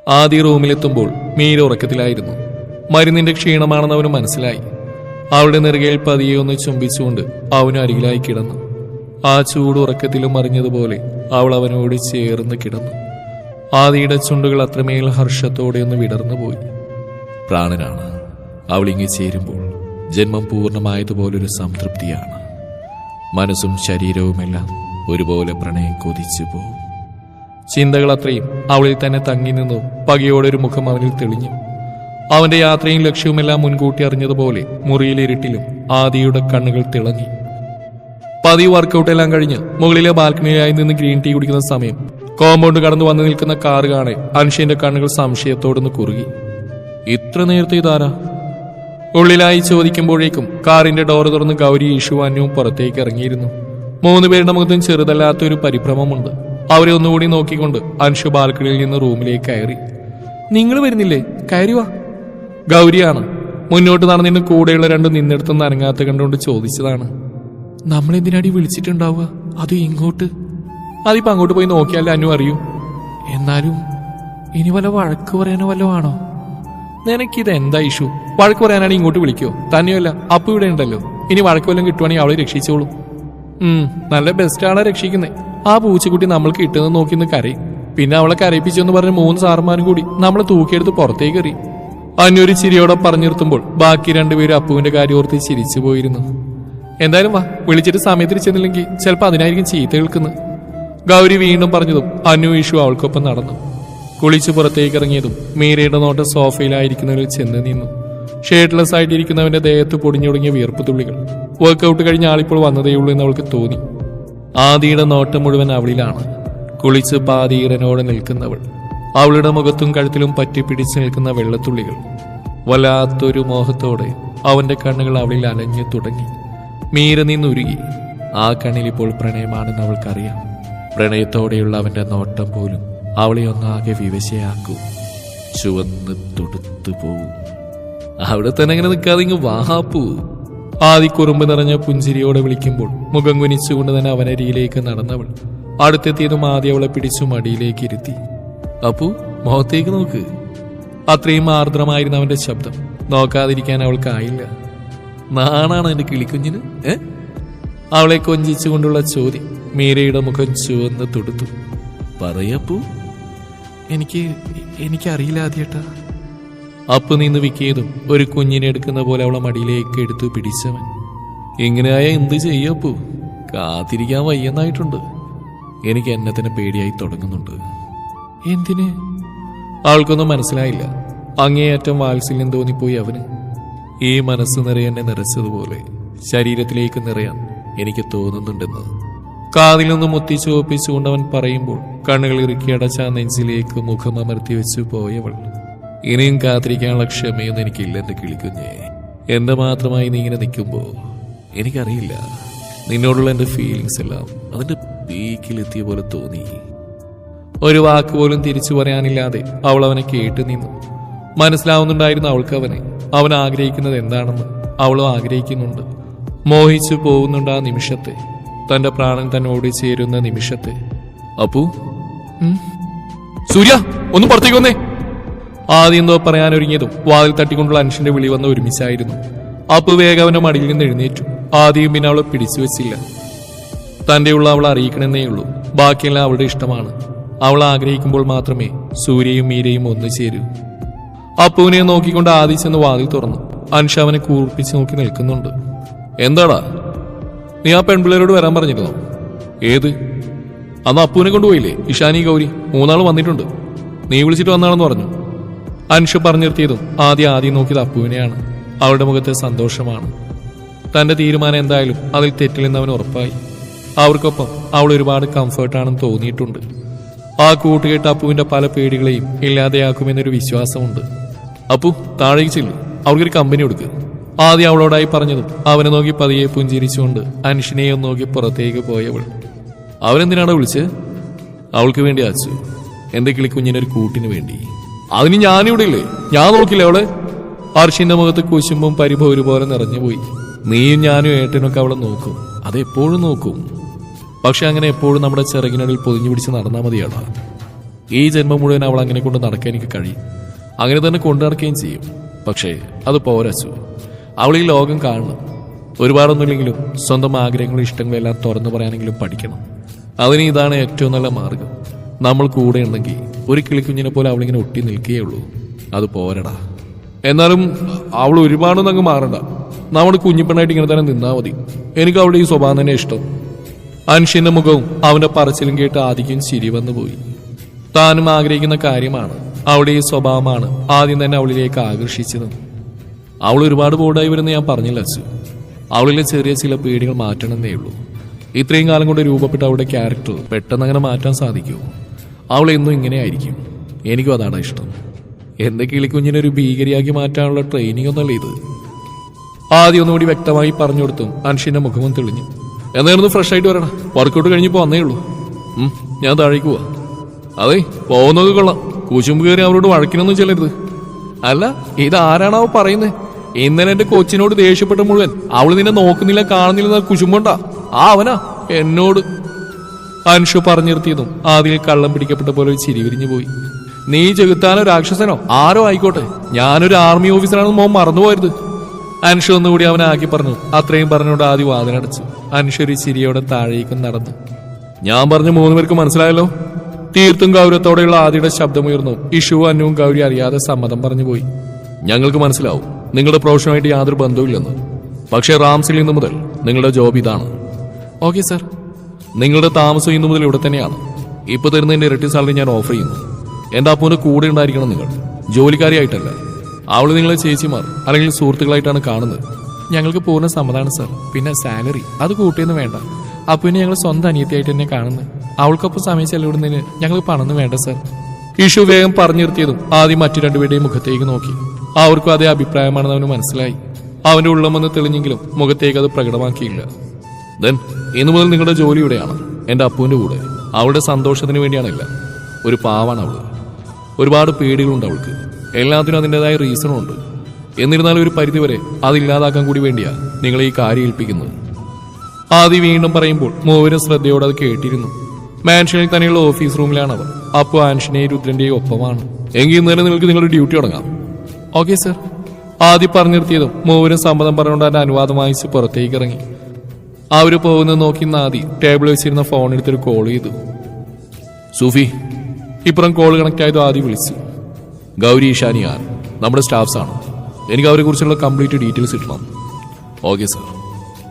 ആദ്യ റൂമിലെത്തുമ്പോൾ മീര ഉറക്കത്തിലായിരുന്നു. മരുന്നിന്റെ ക്ഷീണമാണെന്ന് അവന് മനസ്സിലായി. അവളുടെ നെറുകയിൽ പതിയെ ഒന്ന് ചുംബിച്ചുകൊണ്ട് അവന് അരികിലായി കിടന്നു. ആ ചൂട് ഉറക്കത്തിലും അറിഞ്ഞതുപോലെ അവൾ അവനോട് ചേർന്ന് കിടന്നു. ആദിയുടെ ചുണ്ടുകൾ അത്രമേൽ ഹർഷത്തോടെ ഒന്ന് വിടർന്നുപോയി. പ്രാണനാണ്. അവളിങ്ങി ചേരുമ്പോൾ ജന്മം പൂർണ്ണമായതുപോലൊരു സംതൃപ്തിയാണ്. മനസ്സും ശരീരവുമെല്ലാം ഒരുപോലെ പ്രണയം കൊതിച്ചു പോവും. ചിന്തകൾ അത്രയും അവളിൽ തന്നെ തങ്ങി നിന്നു. പകയോടൊരു മുഖം അവനിൽ തെളിഞ്ഞു. അവന്റെ യാത്രയും ലക്ഷ്യവുമെല്ലാം മുൻകൂട്ടി അറിഞ്ഞതുപോലെ മുറിയിലിരുട്ടിലും ആദിയുടെ കണ്ണുകൾ തിളങ്ങി. പതിവ് വർക്കൗട്ടെല്ലാം കഴിഞ്ഞ് മുകളിലെ ബാൽക്കണിയിലായി നിന്ന് ഗ്രീൻ ടീ കുടിക്കുന്ന സമയം കോമ്പൗണ്ട് കടന്നു വന്നു നിൽക്കുന്ന കാറ് കാണെ അൻഷയുടെ കണ്ണുകൾ സംശയത്തോടൊന്ന് കുറുകി. ഇത്ര നേരത്തെ ഇതാരാ? ഉള്ളിലായി ചോദിക്കുമ്പോഴേക്കും കാറിന്റെ ഡോർ തുറന്ന് ഗൗരി ഈഷു അന്നുവും പുറത്തേക്ക് ഇറങ്ങിയിരുന്നു. 3 പേരുടെ മുഖത്തും ചെറുതല്ലാത്തൊരു പരിഭ്രമമുണ്ട്. അവരെ ഒന്നുകൂടി നോക്കിക്കൊണ്ട് അൻഷു ബാൽക്കണിയിൽ നിന്ന് റൂമിലേക്ക് കയറി. നിങ്ങൾ വരുന്നില്ലേ? കയറിവാ. ഗൗരിയാണ്. മുന്നോട്ട് നടന്നിട്ട് കൂടെയുള്ള 2 നിന്നെടുത്തൊന്നും അനങ്ങാത്ത കണ്ടുകൊണ്ട് ചോദിച്ചതാണ്. നമ്മളെന്തിനാടി വിളിച്ചിട്ടുണ്ടാവുക? അത് ഇങ്ങോട്ട്? അതിപ്പോ അങ്ങോട്ട് പോയി നോക്കിയാലേ അന്നു അറിയൂ. എന്നാലും ഇനി വല്ല വഴക്ക് പറയാനോ വല്ലോ ആണോ? നിനക്കിത് എന്താ ഇഷ്യൂ? വഴക്ക് പറയാനാണെങ്കിൽ ഇങ്ങോട്ട് വിളിക്കോ? തന്നെയല്ല അപ്പു ഇവിടെ ഉണ്ടല്ലോ. ഇനി വഴക്ക് വല്ലതും കിട്ടുവാണെങ്കിൽ അവളെ രക്ഷിച്ചോളൂ. നല്ല ബെസ്റ്റ് ആളെ രക്ഷിക്കുന്നേ. ആ പൂച്ചക്കുട്ടി നമ്മൾക്ക് കിട്ടുന്നത് നോക്കിന്ന് കരയും. പിന്നെ അവളെ കരയിപ്പിച്ചെന്ന് പറഞ്ഞ് 3 സാറന്മാരും കൂടി നമ്മളെ തൂക്കിയെടുത്ത് പുറത്തേക്ക് എറി. അന്നൊരു ചിരിയോടെ പറഞ്ഞു നിർത്തുമ്പോൾ ബാക്കി 2 പേരും അപ്പുവിന്റെ കാര്യം ഓർത്ത് ചിരിച്ചു പോയിരുന്നു. എന്തായാലും വാ, വിളിച്ചിട്ട് സമയത്തിന് ചെന്നില്ലെങ്കിൽ ചിലപ്പോൾ അതിനായിരിക്കും ചീത്ത കേൾക്കുന്നത്. ഗൗരി വീണ്ടും പറഞ്ഞതും അന്നു ഈഷു അവൾക്കൊപ്പം നടന്നു. കുളിച്ച് പുറത്തേക്ക് ഇറങ്ങിയതും മീരയുടെ നോട്ടം സോഫയിലായിരിക്കുന്നവരിൽ ചെന്ന് നിന്നു. ഷേഡ്ലെസ് ആയിട്ടിരിക്കുന്നവന്റെ ദേഹത്ത് പൊടിഞ്ഞുടങ്ങിയ വിയർപ്പ് തുള്ളികൾ. വർക്കൗട്ട് കഴിഞ്ഞ ആളിപ്പോൾ വന്നതേയുള്ളൂ എന്ന് അവൾക്ക് തോന്നി. ആദിയുടെ നോട്ടം മുഴുവൻ അവളിലാണ്. കുളിച്ച് പാതീരനോടെ നിൽക്കുന്നവൾ. അവളുടെ മുഖത്തും കഴുത്തിലും പറ്റിപ്പിടിച്ച് നിൽക്കുന്ന വെള്ളത്തുള്ളികൾ. വല്ലാത്തൊരു മോഹത്തോടെ അവന്റെ കണ്ണുകൾ അവളിൽ അലഞ്ഞു തുടങ്ങി. മീര നിന്നുരുകി. ആ കണ്ണിലിപ്പോൾ പ്രണയമാണെന്ന് അവൾക്കറിയാം. പ്രണയത്തോടെയുള്ള അവന്റെ നോട്ടം പോലും അവളെ ഒന്നാകെ വിവശയാക്കൂ. ചുവന്ന് തുടുത്തു പോവും. അവിടെ തന്നെ അങ്ങനെ നിൽക്കാതെ ഇങ്ങ് വാഹാപ്പൂ. ആദി കുറുമ്പ് നിറഞ്ഞ പുഞ്ചിരിയോടെ വിളിക്കുമ്പോൾ മുഖം കുനിച്ചുകൊണ്ട് തന്നെ അവനരിയിലേക്ക് നടന്നവൾ. അടുത്തെത്തിയതും ആദ്യം അവളെ പിടിച്ചു മടിയിലേക്ക് ഇരുത്തി. അപ്പു, മുഖത്തേക്ക് നോക്ക്. അത്രയും ആർദ്രമായിരുന്നു അവന്റെ ശബ്ദം. നോക്കാതിരിക്കാൻ അവൾക്കായില്ല. നാണാണ് എന്റെ കിളിക്കുഞ്ഞിന്? അവളെ കൊഞ്ചിച്ചുകൊണ്ടുള്ള ചോദ്യം. മീരയുടെ മുഖം ചുവന്ന് തൊടുത്തു. പറയപ്പു. എനിക്കറിയില്ല ആദ്യേട്ടാ. അപ്പു നിന്ന് വിക്കിയതും ഒരു കുഞ്ഞിനെ എടുക്കുന്ന പോലെ അവളെ മടിയിലേക്ക് എടുത്തു പിടിച്ചവൻ. ഇങ്ങനെയായ എന്ത് ചെയ്യപ്പു? കാത്തിരിക്കാൻ വയ്യെന്നായിട്ടുണ്ട്. എനിക്ക് എന്നെ തന്നെ പേടിയായി തുടങ്ങുന്നുണ്ട്. എന്തിന്? അവൾക്കൊന്നും മനസ്സിലായില്ല. അങ്ങേയറ്റം വാത്സല്യം തോന്നിപ്പോയി അവന്. ഈ മനസ്സ് നിറയെ എന്നെ നിറച്ചതുപോലെ ശരീരത്തിലേക്ക് നിറയാൻ എനിക്ക് തോന്നുന്നുണ്ടെന്ന്. കാതിൽ നിന്ന് മുത്തിച്ചുവപ്പിച്ചുകൊണ്ട് അവൻ പറയുമ്പോൾ കണ്ണുകൾ ഇറുക്കിയടച്ച നെഞ്ചിലേക്ക് മുഖം അമർത്തി വെച്ചു പോയവൾ. ഇനിയും കാത്തിരിക്കാനുള്ള ക്ഷമയൊന്നും എനിക്കില്ല എന്റെ കിളിക്കുഞ്ഞേ. എന്റെ മാത്രമായി നീ ഇങ്ങനെ നിൽക്കുമ്പോ എനിക്കറിയില്ല, നിന്നോടുള്ള എന്റെ ഫീലിങ്സ് എല്ലാം അതിന്റെ പീക്കിലെത്തിയ പോലെ തോന്നി. ഒരു വാക്ക് പോലും തിരിച്ചു പറയാനില്ലാതെ അവൾ അവനെ കേട്ടു നിന്നു. മനസ്സിലാവുന്നുണ്ടായിരുന്നു അവൾക്ക് അവൻ ആഗ്രഹിക്കുന്നത് എന്താണെന്ന്. അവളും ആഗ്രഹിക്കുന്നുണ്ട്. മോഹിച്ചു പോകുന്നുണ്ട് ആ നിമിഷത്തെ, തന്റെ പ്രാണൻ തന്നോട് ചേരുന്ന നിമിഷത്തെ. അപ്പു, സൂര്യ ഒന്ന് പുറത്തേക്ക് വന്നേ. ആദ്യം എന്തോ പറയാനൊരുങ്ങിയതും വാതിൽ തട്ടിക്കൊണ്ടുള്ള അൻഷിന്റെ വിളി വന്ന് ഒരുമിച്ചായിരുന്നു. അപ്പു വേഗം അവന്റെ മടിയിൽ നിന്ന് എഴുന്നേറ്റു. ആദ്യം പിന്നെ അവളെ പിടിച്ചു വെച്ചില്ല. തന്റെ ഉള്ള അവളെ അറിയിക്കണമെന്നേ ഉള്ളൂ. ബാക്കിയെല്ലാം അവളുടെ ഇഷ്ടമാണ്. അവൾ ആഗ്രഹിക്കുമ്പോൾ മാത്രമേ സൂര്യയും മീരയും ഒന്നു ചേരൂ. അപ്പുവിനെ നോക്കിക്കൊണ്ട് ആദ്യം ചെന്ന് വാതിൽ തുറന്നു. അൻഷ അവനെ കൂർപ്പിച്ച് നോക്കി നിൽക്കുന്നുണ്ട്. എന്താടാ, നീ ആ പെൺപിള്ളേരോട് വരാൻ പറഞ്ഞിരുന്നോ? ഏത്? അന്ന് അപ്പുവിനെ കൊണ്ടുപോയില്ലേ? ഇഷാനി, ഗൗരി 3 ആൾ വന്നിട്ടുണ്ട്. നീ വിളിച്ചിട്ട് വന്നാണെന്ന് പറഞ്ഞു. അൻഷ പറഞ്ഞു നിർത്തിയതും ആദ്യം നോക്കിയത് അപ്പുവിനെയാണ്. അവളുടെ മുഖത്തെ സന്തോഷമാണ്. തന്റെ തീരുമാനം എന്തായാലും അതിൽ തെറ്റില്ലെന്ന് അവന് ഉറപ്പായി. അവർക്കൊപ്പം അവൾ ഒരുപാട് കംഫർട്ടാണെന്ന് തോന്നിയിട്ടുണ്ട്. ആ കൂട്ടുകെട്ട് അപ്പുവിന്റെ പല പേടികളെയും ഇല്ലാതെയാക്കുമെന്നൊരു വിശ്വാസമുണ്ട്. അപ്പു, താഴേക്ക് ചെല്ലു, അവർക്കൊരു കമ്പനി കൊടുക്കുക. ആദ്യം അവളോടായി പറഞ്ഞതും അവനെ നോക്കി പതിയെ പുഞ്ചിരിച്ചുകൊണ്ട് അൻഷിനെയും നോക്കി പുറത്തേക്ക് പോയവൾ. അവരെന്തിനാണോ വിളിച്ചത്? അവൾക്ക് വേണ്ടി അച്ചു. എന്റെ കിളിക്കുഞ്ഞിനൊരു കൂട്ടിന് വേണ്ടി. അതിന് ഞാനിവിടെ ഇല്ലേ? ഞാൻ നോക്കില്ലേ അവളെ? അർഷിന്റെ മുഖത്ത് കുശുമ്പും പരിഭവം ഒരുപോലെ നിറഞ്ഞുപോയി. നീയും ഞാനും ഏട്ടനൊക്കെ അവളെ നോക്കും, അതെപ്പോഴും നോക്കും. പക്ഷെ അങ്ങനെ എപ്പോഴും നമ്മുടെ ചിറകിനടിൽ പൊതിഞ്ഞു പിടിച്ച് നടന്നാൽ മതിയാടാ. ഈ ജന്മം മുഴുവൻ അവൾ അങ്ങനെ കൊണ്ട് നടക്കാൻ എനിക്ക് കഴിയും. അങ്ങനെ തന്നെ കൊണ്ടു നടക്കുകയും ചെയ്യും. പക്ഷേ അത് പോരച്ചു. അവൾ ഈ ലോകം കാണണം. ഒരുപാടൊന്നുമില്ലെങ്കിലും സ്വന്തം ആഗ്രഹങ്ങളും ഇഷ്ടങ്ങളും എല്ലാം തുറന്നു പറയാനെങ്കിലും പഠിക്കണം. അതിന് ഇതാണ് ഏറ്റവും നല്ല മാർഗം. നമ്മൾ കൂടെ ഉണ്ടെങ്കിൽ ഒരു കിളിക്കുഞ്ഞിനെ പോലെ അവളിങ്ങനെ ഒട്ടി നിൽക്കുകയുള്ളൂ. അത് പോരടാ. എന്നാലും അവൾ ഒരുപാടൊന്നും അങ്ങ് മാറണ്ട. നമ്മുടെ കുഞ്ഞിപ്പെണ്ണായിട്ട് ഇങ്ങനെ തന്നെ നിന്നാ മതി. എനിക്ക് അവളുടെ ഈ സ്വഭാവം തന്നെ ഇഷ്ടം. അൻഷിന്റെ മുഖവും അവന്റെ പറച്ചിലും കേട്ട് ആദിക്കും ചിരി വന്നുപോയി. താനും ആഗ്രഹിക്കുന്ന കാര്യമാണ്. അവളുടെ ഈ സ്വഭാവമാണ് ആദ്യം തന്നെ അവളിലേക്ക് ആകർഷിച്ചത്. അവൾ ഒരുപാട് ബോർഡായി വരുന്ന ഞാൻ പറഞ്ഞില്ല അച്ചു. അവളിലെ ചെറിയ ചില പേടികൾ മാറ്റണമെന്നേ ഉള്ളൂ. ഇത്രയും കാലം കൊണ്ട് രൂപപ്പെട്ട അവളുടെ ക്യാരക്ടർ പെട്ടെന്ന് അങ്ങനെ മാറ്റാൻ സാധിക്കുമോ? അവൾ എന്നും ഇങ്ങനെയായിരിക്കും. എനിക്കും അതാണ് ഇഷ്ടം. എന്റെ കിളിക്കുഞ്ഞിനെ ഒരു ഭീകരിയാക്കി മാറ്റാനുള്ള ട്രെയിനിങ് ഒന്നല്ല ഇത്. ആദ്യം ഒന്നുകൂടി വ്യക്തമായി പറഞ്ഞു കൊടുത്തും അൻഷിന്റെ മുഖവും തെളിഞ്ഞു. എന്നായിരുന്നു ഫ്രഷ് ആയിട്ട് വരണം. വർക്കൗട്ട് കഴിഞ്ഞപ്പോൾ വന്നേ ഉള്ളൂ. ഞാൻ താഴേക്ക് പോവാ. അതെ, പോകുന്നത് കൊള്ളാം. കുശുമ്പ് കയറി അവരോട് വഴക്കിനൊന്നും ചെല്ലരുത്. അല്ല, ഇത് ആരാണാവോ പറയുന്നത്? ഇന്നലെ എന്റെ കൊച്ചിനോട് ദേഷ്യപ്പെട്ട മുഴുവൻ അവള് നിന്നെ നോക്കുന്നില്ല കാണുന്നില്ല കുശുമ്പുണ്ടാ. അവനാ എന്നോട്. അൻഷു പറഞ്ഞു നിർത്തിയതും ആദ്യം കള്ളം പിടിക്കപ്പെട്ട പോലെ ഒരു ചിരി വിരിഞ്ഞു പോയി. നീ ചെകുത്താനോ രാക്ഷസനോ ആരോ ആയിക്കോട്ടെ, ഞാനൊരു ആർമി ഓഫീസറാണെന്ന് മോൻ മറന്നുപോയത്. അൻഷു ഒന്നുകൂടി അവനാക്കി പറഞ്ഞു. അത്രയും പറഞ്ഞുകൊണ്ട് ആദ്യം വാതിലടച്ചു. അൻഷു ഒരു ചിരിയോടെ താഴേക്കും നടന്നു. ഞാൻ പറഞ്ഞ 3 പേർക്ക് മനസ്സിലായല്ലോ. തീർത്തും ഗൗരവത്തോടെയുള്ള ആദിയുടെ ശബ്ദമുയർന്നു. ഇഷു അന്നുവും ഗൗരി അറിയാതെ സമ്മതം പറഞ്ഞു പോയി. ഞങ്ങൾക്ക് മനസ്സിലാവും നിങ്ങളുടെ പ്രൊഫഷനുമായിട്ട് യാതൊരു ബന്ധവുമില്ലെന്ന്. പക്ഷേ റാംസിൽ ഇന്നു മുതൽ നിങ്ങളുടെ ജോബ് ഇതാണ്. Okay sir. നിങ്ങളുടെ താമസം ഇന്നു മുതൽ ഇവിടെ തന്നെയാണ്. ഇപ്പൊ തരുന്നതിന്റെ ഇരട്ടി സാലറി ഞാൻ ഓഫർ ചെയ്യുന്നു. എന്റെ അപ്പൂന്റെ കൂടെ ഉണ്ടായിരിക്കണം നിങ്ങൾ, ജോലിക്കാരിയായിട്ടല്ല. അവള് നിങ്ങളെ ചേച്ചിമാർ അല്ലെങ്കിൽ സുഹൃത്തുക്കളായിട്ടാണ് കാണുന്നത്. ഞങ്ങൾക്ക് പൂർണ്ണ സമ്മതമാണ് സർ. പിന്നെ സാലറി അത് കൂട്ടിയൊന്നും വേണ്ട. അപ്പുവിനെ ഞങ്ങൾ സ്വന്തം അനിയത്തിയായിട്ട് തന്നെ കാണുന്നത്. അവൾക്കൊപ്പം സമയം ചെലവിടുന്നതിന് ഞങ്ങൾക്ക് പണമൊന്നും വേണ്ട സർ. ഇഷു വേഗം പറഞ്ഞു നിർത്തിയതും ആദ്യം മറ്റു രണ്ടുപേരുടെയും മുഖത്തേക്ക് നോക്കി. അവർക്കും അതേ അഭിപ്രായമാണെന്ന് അവന് മനസ്സിലായി. അവന്റെ ഉള്ളമെന്ന് തെളിഞ്ഞെങ്കിലും മുഖത്തേക്ക് അത് പ്രകടമാക്കിയില്ല. ദെൻ ഇന്നു മുതൽ നിങ്ങളുടെ ജോലി ഇവിടെയാണ്, എന്റെ അപ്പുവിന്റെ കൂടെ. അവളുടെ സന്തോഷത്തിന് വേണ്ടിയാണില്ല. ഒരു പാവാണ് അവള്. ഒരുപാട് പേടികളുണ്ട് അവൾക്ക്. എല്ലാത്തിനും അതിൻ്റെതായ റീസണും ഉണ്ട്. എന്നിരുന്നാലും ഒരു പരിധിവരെ അതില്ലാതാക്കാൻ കൂടി വേണ്ടിയാ നിങ്ങളെ ഈ കാര്യം ഏൽപ്പിക്കുന്നത്. ആദി വീണ്ടും പറയുമ്പോൾ മൂവരും ശ്രദ്ധയോടെ അത് കേട്ടിരുന്നു. മാൻഷനിൽ തന്നെയുള്ള ഓഫീസ് റൂമിലാണ് അവർ. അപ്പോൾ ആൻഷനെയും രുദ്രന്റെയും ഒപ്പമാണ്. എങ്കിൽ ഇന്നലെ നിങ്ങൾക്ക് നിങ്ങളുടെ ഡ്യൂട്ടി തുടങ്ങാം. Okay sir. ആദ്യം പറഞ്ഞു നിർത്തിയതും മൂവരും സമ്മതം പറഞ്ഞുകൊണ്ട് അതിന്റെ അനുവാദം വാങ്ങിച്ച് പുറത്തേക്ക് ഇറങ്ങി. അവര് പോകുന്നത് നോക്കി ആദി ടേബിൾ വെച്ചിരുന്ന ഫോൺ എടുത്തൊരു കോൾ ചെയ്തു. സൂഫി. ഇപ്പുറം കോൾ കണക്ട് ആയതും ആദ്യം വിളിച്ചു. ഗൗരി, ഇഷാനി, ഞാൻ നമ്മുടെ സ്റ്റാഫ്സ് ആണ്. എനിക്ക് അവരെ കുറിച്ചുള്ള കംപ്ലീറ്റ് ഡീറ്റെയിൽസ് കിട്ടണം. Okay sir.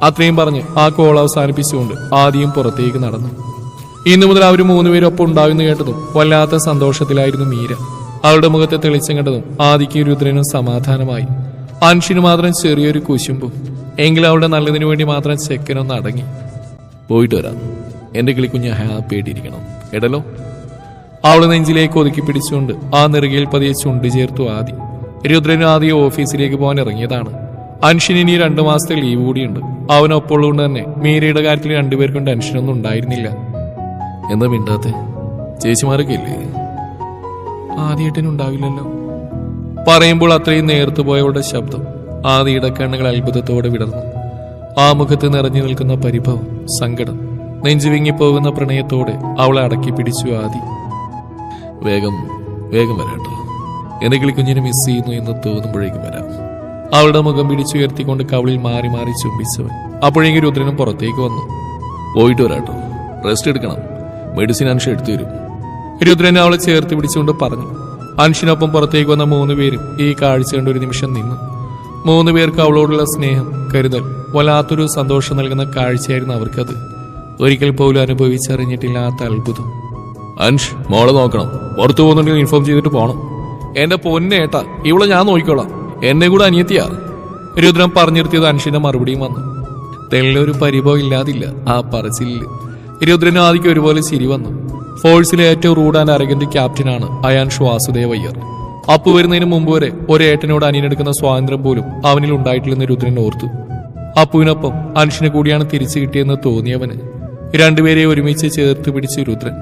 അത്രയും പറഞ്ഞ് ആ കോൾ അവസാനിപ്പിച്ചുകൊണ്ട് ആദ്യം പുറത്തേക്ക് നടന്നു. ഇന്നു മുതൽ അവർ 3 പേരും ഒപ്പം ഉണ്ടാകുമെന്ന് കേട്ടതും വല്ലാത്ത സന്തോഷത്തിലായിരുന്നു മീര. അവളുടെ മുഖത്തെ തെളിച്ചം കണ്ടതും ആദിക്ക് രുദ്രനും സമാധാനമായി. അൻഷിന് മാത്രം ചെറിയൊരു കുശുമ്പും. എങ്കിലും അവളുടെ നല്ലതിനു വേണ്ടി മാത്രം ചെക്കനൊന്ന് അടങ്ങി. പോയിട്ട് വരാം. എന്റെ കിളിക്കുഞ്ഞ് ഹാപ്പി ആയിട്ടിരിക്കണം കേട്ടല്ലോ. അവള് നെഞ്ചിലേക്ക് ഒതുക്കി പിടിച്ചുകൊണ്ട് ആ നെറുകയിൽ പതിയെ ചുണ്ടു ചേർത്തു ആദി. രുദ്രനും ആദ്യം ഓഫീസിലേക്ക് പോകാൻ ഇറങ്ങിയതാണ്. അൻഷിന് ഇനി 2 മാസത്തെ ലീവ് കൂടിയുണ്ട്. അവനൊപ്പമുള്ളതുകൊണ്ട് തന്നെ മീരയുടെ കാര്യത്തിൽ 2 പേർക്കും ടെൻഷനൊന്നും ഉണ്ടായിരുന്നില്ല. എന്താ മിണ്ടാത്തെ? ചേച്ചിമാരൊക്കെ ഇല്ലേ? ആദ്യമായിട്ടനുണ്ടാവില്ലല്ലോ. പറയുമ്പോൾ അത്രയും നേർത്തു പോയവളുടെ ശബ്ദം ആദിയുടെ കണ്ണുകൾ അത്ഭുതത്തോടെ വിടർന്നു. ആ മുഖത്ത് നിറഞ്ഞു നിൽക്കുന്ന പരിഭവം, സങ്കടം, നെഞ്ചു വിങ്ങിപ്പോകുന്ന പ്രണയത്തോടെ അവളെ അടക്കി പിടിച്ചു ആദി. വേഗം വേഗം വരാട്ടോ. എന്റെ കിളിക്കുഞ്ഞിനെ മിസ് ചെയ്യുന്നു എന്ന് തോന്നുമ്പോഴേക്കും വരാം. അവളുടെ മുഖം പിടിച്ചുയർത്തിക്കൊണ്ട് കവിളിൽ മാറി മാറി ചുംബിച്ചവൻ. അപ്പോഴേക്കും രുദ്രനും പുറത്തേക്ക് വന്നു. പോയിട്ട് വരാട്ടോ, റെസ്റ്റ് എടുക്കണം. മെഡിസിൻ അൻഷ എടുത്തു തരും. രുദ്രനെ അവളെ ചേർത്ത് പിടിച്ചുകൊണ്ട് പറഞ്ഞു. അൻഷിനൊപ്പം പുറത്തേക്ക് വന്ന 3 പേരും ഈ കാഴ്ച കണ്ട് ഒരു നിമിഷം നിന്നു. 3 പേർക്ക് അവളോടുള്ള സ്നേഹം, കരുതൽ, വല്ലാത്തൊരു സന്തോഷം നൽകുന്ന കാഴ്ചയായിരുന്നു അവർക്കത്. ഒരിക്കൽ പോലും അനുഭവിച്ചറിഞ്ഞിട്ടില്ലാത്ത അത്ഭുതം. അൻഷ്, മോളെ നോക്കണം. പുറത്തു പോകുന്നുണ്ടെങ്കിൽ ഇൻഫോം ചെയ്തിട്ട് പോകണം. എന്റെ പൊന്നേട്ടാ, ഇവളെ ഞാൻ നോക്കിക്കോളാം. എന്നെ കൂടെ അനിയത്തിയാ. രുദ്രൻ പറഞ്ഞിരുത്തിയത് അൻഷിന്റെ മറുപടിയും വന്നു. തെല്ലൊരു പരിഭവം ഇല്ലാതില്ല ആ പറച്ചിലില്. രുദ്രനും ആദിക്ക് ഒരുപോലെ ചിരി വന്നു. ഫോഴ്സിലെ ഏറ്റവും റൂഡ് ആൻഡ് അരഗന്റ് ക്യാപ്റ്റനാണ് അയാൻഷ് വാസുദേവയ്യർ. അപ്പു വരുന്നതിന് മുമ്പ് വരെ ഒരേട്ടനോട് അനിയനെടുക്കുന്ന സ്വാതന്ത്ര്യം പോലും അവനിൽ ഉണ്ടായിട്ടില്ലെന്ന് രുദ്രൻ ഓർത്തു. അപ്പുവിനൊപ്പം അൻഷിനെ കൂടിയാണ് തിരിച്ചു കിട്ടിയെന്ന് തോന്നിയവന് 2 പേരെ ഒരുമിച്ച് ചേർത്ത് പിടിച്ച് രുദ്രൻ.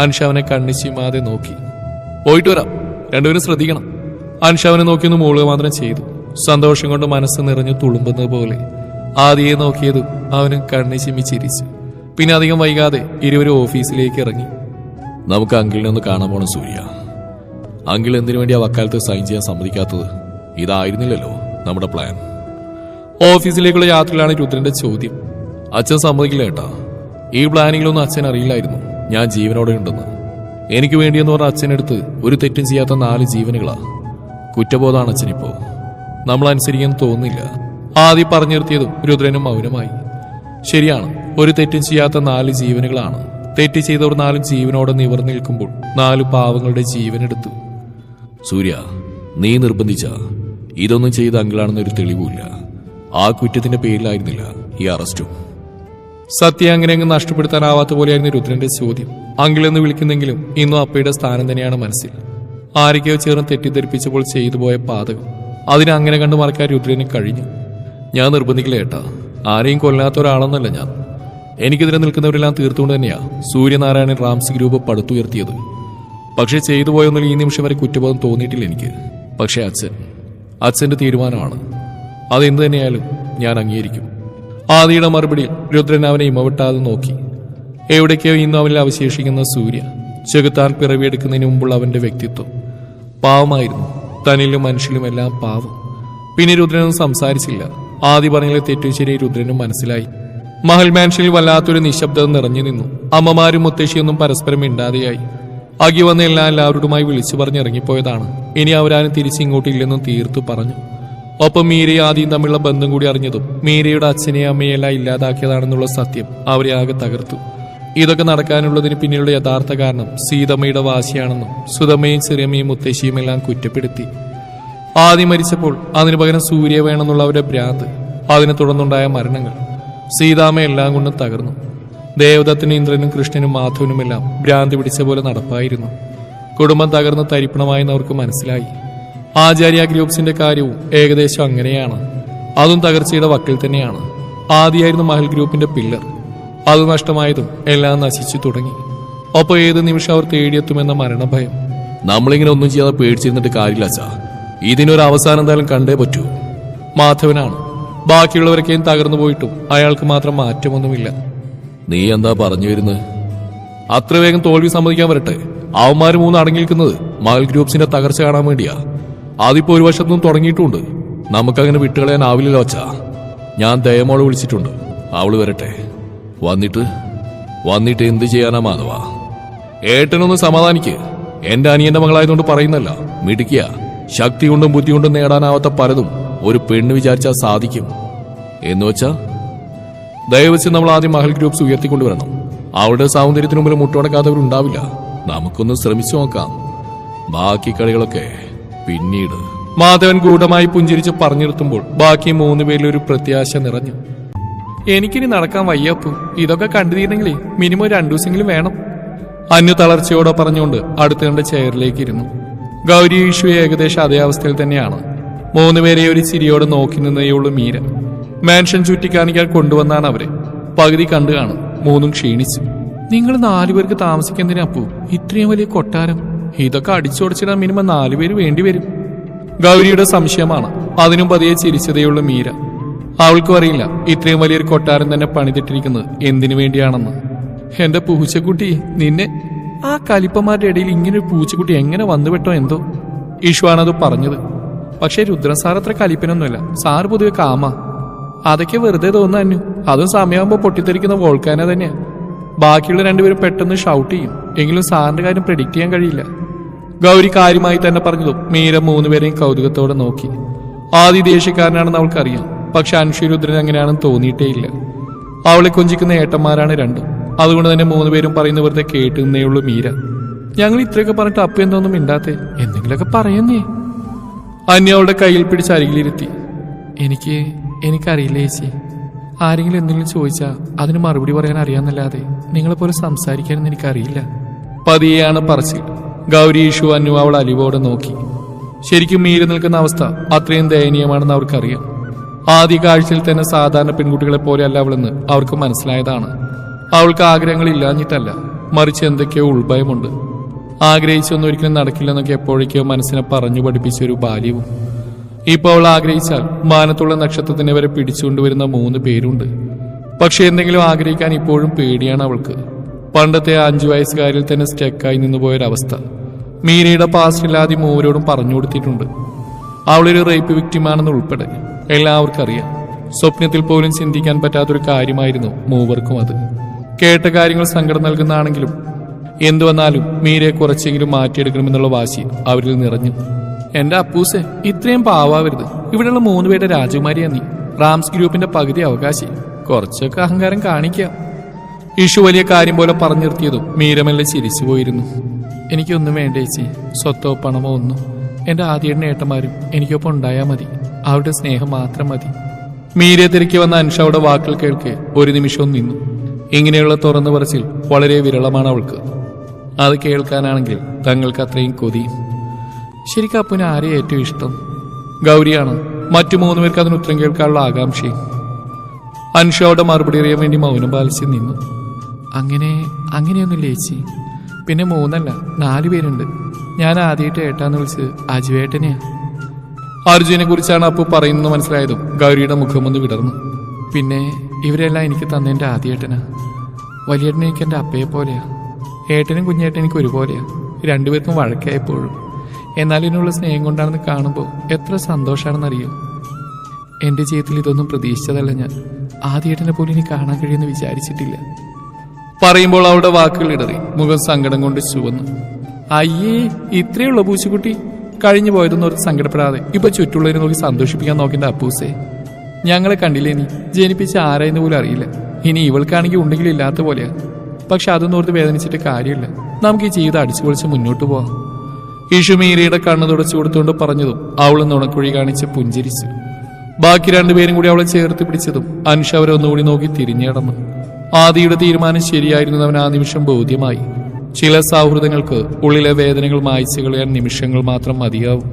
അൻഷ അവനെ കണ്ണിച്ചിമാതെ നോക്കി. പോയിട്ട് വരാം, 2 പേരും ശ്രദ്ധിക്കണം. അൻഷ അവനെ നോക്കിയൊന്ന് മൂളുക മാത്രം ചെയ്തു. സന്തോഷം കൊണ്ട് മനസ്സ് നിറഞ്ഞു തുളുമ്പുന്നത് പോലെ ആദിയെ നോക്കിയതും അവനും കണ്ണിച്ചിമ്മി ചിരിച്ചു. പിന്നെ അധികം വൈകാതെ ഇരുവരും ഓഫീസിലേക്ക് ഇറങ്ങി. നമുക്ക് അങ്കിളിനെ ഒന്ന് കാണാൻ പോണം സൂര്യ. അങ്കിൾ എന്തിനു വേണ്ടി ആ വക്കാലത്ത് സൈൻ ചെയ്യാൻ സമ്മതിക്കാത്തത്? ഇതായിരുന്നില്ലല്ലോ നമ്മുടെ പ്ലാൻ. ഓഫീസിലേക്കുള്ള യാത്രയിലാണ് രുദ്രന്റെ ചോദ്യം. അച്ഛൻ സമ്മതിക്കില്ല ഏട്ടാ. ഈ പ്ലാനിങ്ങിലൊന്നും അച്ഛൻ അറിയില്ലായിരുന്നു ഞാൻ ജീവനോടെ ഉണ്ടെന്ന്. എനിക്ക് വേണ്ടിയെന്ന് പറഞ്ഞ അച്ഛനടുത്ത് ഒരു തെറ്റും ചെയ്യാത്ത 4 ജീവനുകളാ. കുറ്റബോധമാണ് അച്ഛനിപ്പോ. നമ്മൾ അനുസരിക്കാൻ തോന്നുന്നില്ല. ആദ്യം പറഞ്ഞു നിർത്തിയതും രുദ്രനും മൗനമായി. ശരിയാണ്, ഒരു തെറ്റും ചെയ്യാത്ത 4 ജീവനുകളാണ്. തെറ്റ് ചെയ്തവർ 4 ജീവനോടെ നിവർന്നു നിൽക്കുമ്പോൾ 4 പാവങ്ങളുടെ ജീവനെടുത്തു. സൂര്യ, നീ നിർബന്ധിച്ച ഇതൊന്നും ചെയ്ത അങ്കിളാണെന്നൊരു തെളിവുമില്ല. ആ കുറ്റത്തിന്റെ പേരിലായിരുന്നില്ല ഈ അറസ്റ്റും. സത്യം അങ്ങനെ അങ്ങ് നഷ്ടപ്പെടുത്താനാവാത്ത പോലെയായിരുന്നു രുദ്രന്റെ ചോദ്യം. അങ്കിളെന്ന് വിളിക്കുന്നെങ്കിലും ഇന്നും അപ്പയുടെ സ്ഥാനം തന്നെയാണ് മനസ്സിൽ. ആരൊക്കെയോ ചേർന്ന് തെറ്റിദ്ധരിപ്പിച്ചപ്പോൾ ചെയ്തു പോയ പാതകം അതിനെ അങ്ങനെ കണ്ടു മറക്കാൻ രുദ്രന് കഴിഞ്ഞു. ഞാൻ നിർബന്ധിക്കില്ല ഏട്ടാ. ആരെയും കൊല്ലാത്ത ഒരാളൊന്നല്ല ഞാൻ. എനിക്കെതിരെ നിൽക്കുന്നവരെല്ലാം തീർത്തുകൊണ്ട് തന്നെയാ സൂര്യനാരായണൻ റാംസി ഗ്രൂപ്പ് പടുത്തുയർത്തിയത്. പക്ഷെ ചെയ്തു പോയൊന്നും ഈ നിമിഷം വരെ കുറ്റബോധം തോന്നിയിട്ടില്ല എനിക്ക്. പക്ഷെ അച്ഛന്റെ തീരുമാനമാണ്. അതെന്ത് തന്നെയായാലും ഞാൻ അംഗീകരിക്കും. ആദിയുടെ മറുപടിയിൽ രുദ്രൻ അവനെ ഇമവിട്ടാതെ നോക്കി. എവിടേക്കോ ഇന്നും അവനിൽ അവശേഷിക്കുന്ന സൂര്യ, ചെകുത്താൻ പിറവിയെടുക്കുന്നതിന് മുമ്പുള്ള അവന്റെ വ്യക്തിത്വം പാവമായിരുന്നു. തന്നിലും മനുഷ്യലുമെല്ലാം പാവം. പിന്നെ രുദ്രനൊന്നും സംസാരിച്ചില്ല. ആദ്യ പറഞ്ഞിലെ തെറ്റും ശരി രുദ്രനും മനസ്സിലായി. മഹൽ മാൻഷനിൽ വല്ലാത്തൊരു നിശബ്ദത നിറഞ്ഞു നിന്നു. അമ്മമാരും മുത്തശ്ശിയൊന്നും പരസ്പരം മിണ്ടാതെയായി. അകി വന്ന എല്ലാവരോടുമായി വിളിച്ചു പറഞ്ഞിറങ്ങിപ്പോയതാണ്. ഇനി അവരാരും തിരിച്ചിങ്ങോട്ടില്ലെന്നും തീർത്തു പറഞ്ഞു. ഒപ്പം മീരയും ആദ്യം തമ്മിലുള്ള ബന്ധം കൂടി അറിഞ്ഞതും മീരയുടെ അച്ഛനെയും അമ്മയെല്ലാം ഇല്ലാതാക്കിയതാണെന്നുള്ള സത്യം അവരെ ആകെ തകർത്തു. ഇതൊക്കെ നടക്കാനുള്ളതിന് പിന്നിലുള്ള യഥാർത്ഥ കാരണം സീതമ്മയുടെ വാശിയാണെന്നും സുതമ്മയും ചെറിയമ്മയും മുത്തശ്ശിയും എല്ലാം കുറ്റപ്പെടുത്തി. ആദ്യം മരിച്ചപ്പോൾ അതിനു പകരം സൂര്യ വേണമെന്നുള്ള അവരുടെ ഭ്രാന്ത്, അതിനെ തുടർന്നുണ്ടായ മരണങ്ങൾ, സീതാമ്മ എല്ലാം കൊണ്ടും തകർന്നു. ദേവദത്തിനും ഇന്ദ്രനും കൃഷ്ണനും മാധവനുമെല്ലാം ഭ്രാന്തി പിടിച്ച പോലെ നടപ്പായിരുന്നു. കുടുംബം തകർന്ന് തരിപ്പണമായെന്ന് അവർക്ക് മനസ്സിലായി. ആചാര്യ ഗ്രൂപ്പ്സിന്റെ കാര്യവും ഏകദേശം അങ്ങനെയാണ്. അതും തകർച്ചയുടെ വക്കിൽ തന്നെയാണ്. ആദ്യമായിരുന്നു മഹൽ ഗ്രൂപ്പിന്റെ പില്ലർ. അത് നഷ്ടമായതും എല്ലാം നശിച്ചു തുടങ്ങി. ഒപ്പം ഏത് നിമിഷം അവർ തേടിയെത്തുമെന്ന മരണഭയം. നമ്മളിങ്ങനെ ഒന്നും ചെയ്യാതെ പേടിച്ചിരുന്നിട്ട് കാര്യമില്ല അച്ഛാ. ഇതിനൊരു അവസാനം എന്തായാലും കണ്ടേ പറ്റൂ. മാധവനാണ്. ബാക്കിയുള്ളവരൊക്കെയും തകർന്നു പോയിട്ടും അയാൾക്ക് മാത്രം മാറ്റമൊന്നുമില്ല. നീ എന്താ പറഞ്ഞു വരുന്നത്? അത്ര വേഗം തോൽവി സമ്മതിക്കാൻ വരട്ടെ. അവന്മാര് 3 അടങ്ങി നിൽക്കുന്നത് മഹൽ ഗ്രൂപ്പ്സിന്റെ തകർച്ച കാണാൻ വേണ്ടിയാ. അതിപ്പോ ഒരു വശത്തുനിന്നും തുടങ്ങിയിട്ടുണ്ട്. നമുക്കങ്ങനെ വിട്ടുകളയാനാവില്ലല്ലോ അച്ഛാ. ഞാൻ ദയമോളെ വിളിച്ചിട്ടുണ്ട്. അവള് വരട്ടെ. വന്നിട്ട് എന്ത് ചെയ്യാനാ മാധവ? ഏട്ടനൊന്ന് സമാധാനിക്ക്. എന്റെ അനിയന്റെ മകളായതുകൊണ്ട് പറയുന്നല്ല. മിടുക്കിയ, ശക്തി കൊണ്ടും ബുദ്ധി കൊണ്ടും നേടാനാവാത്ത പലതും ഒരു പെണ്ണ് വിചാരിച്ചാൽ സാധിക്കും. എന്നുവെച്ചാ ദയവച്ച് നമ്മൾ ആദ്യം മഹൽ ഗ്രൂപ്പ്സ് ഉയർത്തിക്കൊണ്ടുവരണം. അവളുടെ സൗന്ദര്യത്തിനു മുമ്പിൽ മുട്ടുടക്കാത്തവരുണ്ടാവില്ല. നമുക്കൊന്ന് ശ്രമിച്ചു നോക്കാം. ബാക്കി കളികളൊക്കെ പിന്നീട്. മാധവൻ ഗൂഢമായി പുഞ്ചിരിച്ച് പറഞ്ഞിരുത്തുമ്പോൾ ബാക്കി 3 പേരിൽ ഒരു പ്രത്യാശ നിറഞ്ഞു. എനിക്കിനി നടക്കാൻ വയ്യപ്പു. ഇതൊക്കെ കണ്ടുതീരണമെങ്കിലേ മിനിമം 2 ദിവസമെങ്കിലും വേണം. അന്യു തളർച്ചയോടെ പറഞ്ഞുകൊണ്ട് അടുത്ത ചെയറിലേക്ക് ഇരുന്നു. ഗൗരി ഇഷ്യൂ ഏകദേശം അതേ അവസ്ഥയിൽ തന്നെയാണ്. 3 പേരെ ഒരു ചിരിയോടെ നോക്കി നിന്നേയുള്ളൂ മീര. മാൻഷൻ ചുറ്റിക്കാണിക്കാൻ കൊണ്ടുവന്നാണ് അവരെ. പകുതി കണ്ടു കാണും. 3ഉം ക്ഷീണിച്ചു. നിങ്ങൾ 4 പേർക്ക് താമസിക്കുന്നതിന് അപ്പു ഇത്രയും വലിയ കൊട്ടാരം? ഇതൊക്കെ അടിച്ചോടിച്ചിടാൻ മിനിമം 4 പേര് വേണ്ടിവരും. ഗൗരിയുടെ സംശയമാണ്. അതിനും പതിയെ ചിരിച്ചതേയുള്ളൂ മീര. അവൾക്കും അറിയില്ല ഇത്രയും വലിയൊരു കൊട്ടാരം തന്നെ പണിതിട്ടിരിക്കുന്നത് എന്തിനു വേണ്ടിയാണെന്ന്. എന്റെ പൂച്ചക്കുട്ടി, നിന്നെ ആ കലിപ്പന്മാരുടെ ഇടയിൽ ഇങ്ങനെ ഒരു പൂച്ചക്കുട്ടി എങ്ങനെ വന്നുപെട്ടോ എന്തോ. ഈശ്വാണത് പറഞ്ഞത്. പക്ഷെ രുദ്രൻ സാർ അത്ര കലിപ്പനൊന്നുമല്ല. സാറ് പൊതുവെ കാമ. അതൊക്കെ വെറുതെ തോന്നുന്നു. അതും സമയമാകുമ്പോൾ പൊട്ടിത്തെറിക്കുന്ന വോൾക്കാന തന്നെയാ. ബാക്കിയുള്ള 2 പേരും പെട്ടെന്ന് ഷൗട്ട് ചെയ്യും. എങ്കിലും സാറിന്റെ കാര്യം പ്രെഡിക്റ്റ് ചെയ്യാൻ കഴിയില്ല. ഗൗരി കാര്യമായി തന്നെ പറഞ്ഞതും മീര 3 പേരെയും കൗതുകത്തോടെ നോക്കി. ആദ്യ ദേഷ്യക്കാരനാണെന്ന് അവൾക്കറിയാം. പക്ഷെ അൻഷി രുദ്രൻ അങ്ങനെയാണെന്ന് തോന്നിയിട്ടേയില്ല. അവളെ കൊഞ്ചിക്കുന്ന ഏട്ടന്മാരാണ് 2ഉം. അതുകൊണ്ട് തന്നെ 3 പേരും പറയുന്ന വെറുതെ കേട്ടുന്നേയുള്ളൂ മീര. ഞങ്ങൾ ഇത്രയൊക്കെ പറഞ്ഞിട്ട് അപ്പ എന്തോന്നും മിണ്ടാത്തെ? എന്തെങ്കിലുമൊക്കെ പറയുന്നേ. അന്യ അവളുടെ കയ്യിൽ പിടിച്ച് അരികിലിരുത്തി. എനിക്കറിയില്ല ചേച്ചി. ആരെങ്കിലും എന്തെങ്കിലും ചോദിച്ചാൽ അതിന് മറുപടി പറയാൻ അറിയാന്നല്ലാതെ നിങ്ങളെപ്പോലെ സംസാരിക്കാനൊന്നും എനിക്കറിയില്ല. പതിയെയാണ് പറച്ചിൽ. ഗൗരി ഇഷു അന്നു അവൾ അലിവോടെ നോക്കി. ശരിക്കും മീര നിൽക്കുന്ന അവസ്ഥ അത്രയും ദയനീയമാണെന്ന് അവർക്കറിയാം. ആദ്യ കാഴ്ചയിൽ തന്നെ സാധാരണ പെൺകുട്ടികളെ പോലെയല്ല അവളെന്ന് അവർക്ക് മനസ്സിലായതാണ്. അവൾക്ക് ആഗ്രഹങ്ങൾ ഇല്ലാഞ്ഞിട്ടല്ല, മറിച്ച് എന്തൊക്കെയോ ഉൾഭയമുണ്ട്. ആഗ്രഹിച്ചൊന്നും ഒരിക്കലും നടക്കില്ലെന്നൊക്കെ എപ്പോഴേക്കോ മനസ്സിനെ പറഞ്ഞു പഠിപ്പിച്ച ഒരു ബാല്യവും. ഇപ്പോൾ അവൾ ആഗ്രഹിച്ചാൽ മാനത്തുള്ള നക്ഷത്രത്തിനെ വരെ പിടിച്ചുകൊണ്ടുവരുന്ന 3 പേരുണ്ട്. പക്ഷെ എന്തെങ്കിലും ആഗ്രഹിക്കാൻ ഇപ്പോഴും പേടിയാണ് അവൾക്ക്. പണ്ടത്തെ 5 വയസ്സുകാരിൽ തന്നെ സ്റ്റക്കായി നിന്നുപോയൊരവസ്ഥ. മീരയുടെ പാസ്റ്റില്ലാതെ മൂവരോടും പറഞ്ഞു കൊടുത്തിട്ടുണ്ട്. അവളൊരു റേപ്പ് വിക്റ്റിമാണെന്ന് ഉൾപ്പെടെ എല്ലാവർക്കും അറിയാം. സ്വപ്നത്തിൽ പോലും ചിന്തിക്കാൻ പറ്റാത്തൊരു കാര്യമായിരുന്നു മൂവർക്കും അത്. കേട്ട കാര്യങ്ങൾ സങ്കടം നൽകുന്നതാണെങ്കിലും എന്തു വന്നാലും മീരയെ കുറച്ചെങ്കിലും മാറ്റിയെടുക്കണമെന്നുള്ള വാശി അവരിൽ നിറഞ്ഞു. എന്റെ അപ്പൂസെ, ഇത്രയും പാവാവരുത്. ഇവിടെയുള്ള 3 പേരുടെ രാജകുമാരിയാ നീ. റാംസ് ഗ്രൂപ്പിന്റെ പകുതി അവകാശി. കുറച്ചൊക്കെ അഹങ്കാരം കാണിക്കാം. ഇഷു വലിയ കാര്യം പോലെ പറഞ്ഞു നിർത്തിയതും മീരമെല്ലാം ചിരിച്ചു പോയിരുന്നു. എനിക്കൊന്നും വേണ്ട ചേച്ചി, സ്വത്തോ പണമോ ഒന്നും. എന്റെ ആദ്യേട്ടനും ഏട്ടന്മാരും എനിക്കൊപ്പം ഉണ്ടായാൽ മതി. അവരുടെ സ്നേഹം മാത്രം മതി. മീരയെ തിരക്കി വന്ന അൻഷയുടെ വാക്കുകൾ കേൾക്കെ ഒരു നിമിഷവും നിന്നു. ഇങ്ങനെയുള്ള തുറന്നു പറച്ചിൽ വളരെ വിരളമാണ് അവൾക്ക്. അത് കേൾക്കാനാണെങ്കിൽ തങ്ങൾക്ക് അത്രയും കൊതിയും. ശരിക്കും അപ്പന് ആരെയും ഏറ്റവും ഇഷ്ടം? ഗൗരിയാണ്. മറ്റു 3 പേർക്ക് അതിന് ഉത്തരം കേൾക്കാനുള്ള ആകാംക്ഷയും. അൻഷയുടെ മറുപടി അറിയാൻ വേണ്ടി മൗനം പാലിച്ച് നിന്നു. അങ്ങനെയൊന്നുമില്ല ചേച്ചി. പിന്നെ 3 അല്ല 4 പേരുണ്ട്. ഞാൻ ആദ്യമായിട്ട് ഏട്ടാന്ന് വിളിച്ച് അജുവേട്ടനെയാ. അർജുനെ കുറിച്ചാണ് അപ്പു പറയുന്നത് മനസ്സിലായതും ഗൗരിയുടെ മുഖമൊന്ന് വിടർന്നു. പിന്നെ ഇവരെല്ലാം എനിക്ക് തന്നെൻ്റെ ആദ്യേട്ടനാ. വലിയേട്ടൻ എനിക്ക് എൻ്റെ അപ്പയെ പോലെയാ. ഏട്ടനും കുഞ്ഞേട്ടനും എനിക്ക് ഒരുപോലെയാ. 2 പേർക്കും വഴക്കായപ്പോഴും. എന്നാലും ഇതിനുള്ള സ്നേഹം കൊണ്ടാണെന്ന് കാണുമ്പോൾ എത്ര സന്തോഷമാണെന്നറിയോ. എൻ്റെ ജീവിതത്തിൽ ഇതൊന്നും പ്രതീക്ഷിച്ചതല്ല ഞാൻ. ആദ്യേട്ടനെ പോലും ഇനി കാണാൻ കഴിയുമെന്ന് വിചാരിച്ചിട്ടില്ല. പറയുമ്പോൾ അവളുടെ വാക്കുകൾ ഇടറി. മുഖം സങ്കടം കൊണ്ട് ചുവന്നു. അയ്യേ, ഇത്രയുള്ള പൂച്ചക്കുട്ടി. കഴിഞ്ഞു പോയതൊന്നും ഓർത്ത് സങ്കടപ്പെടാതെ ഇപ്പൊ ചുറ്റുള്ളവരെ നോക്കി സന്തോഷിപ്പിക്കാൻ നോക്കേണ്ട അപ്പൂസേ. ഞങ്ങളെ കണ്ടില്ലേ നീ? ജനിപ്പിച്ച ആരായെന്ന് പോലും അറിയില്ല. ഇനി ഇവൾക്കാണെങ്കിൽ ഉണ്ടെങ്കിലും ഇല്ലാത്ത പോലെയാ. പക്ഷെ അതൊന്നും ഓർത്ത് വേദനിച്ചിട്ട് കാര്യമില്ല. നമുക്ക് ഈ ജീവിതം അടിച്ചു പൊളിച്ച് മുന്നോട്ട് പോവാം. ഇഷു മീരയുടെ കണ്ണു തുടച്ചു കൊടുത്തുകൊണ്ട് പറഞ്ഞതും അവൾ നുണക്കുഴി കാണിച്ച് പുഞ്ചിരിച്ചു. ബാക്കി 2 പേരും കൂടി അവളെ ചേർത്ത് പിടിച്ചതും അൻഷ അവരെ ഒന്നുകൂടി നോക്കി തിരിഞ്ഞടന്നു. ആദിയുടെ തീരുമാനം ശരിയായിരുന്നവൻ ആ നിമിഷം ബോധ്യമായി. ചില സൗഹൃദങ്ങൾക്ക് ഉള്ളിലെ വേദനകൾ മായ്ച്ചു കളയാൻ നിമിഷങ്ങൾ മാത്രം മതിയാവും.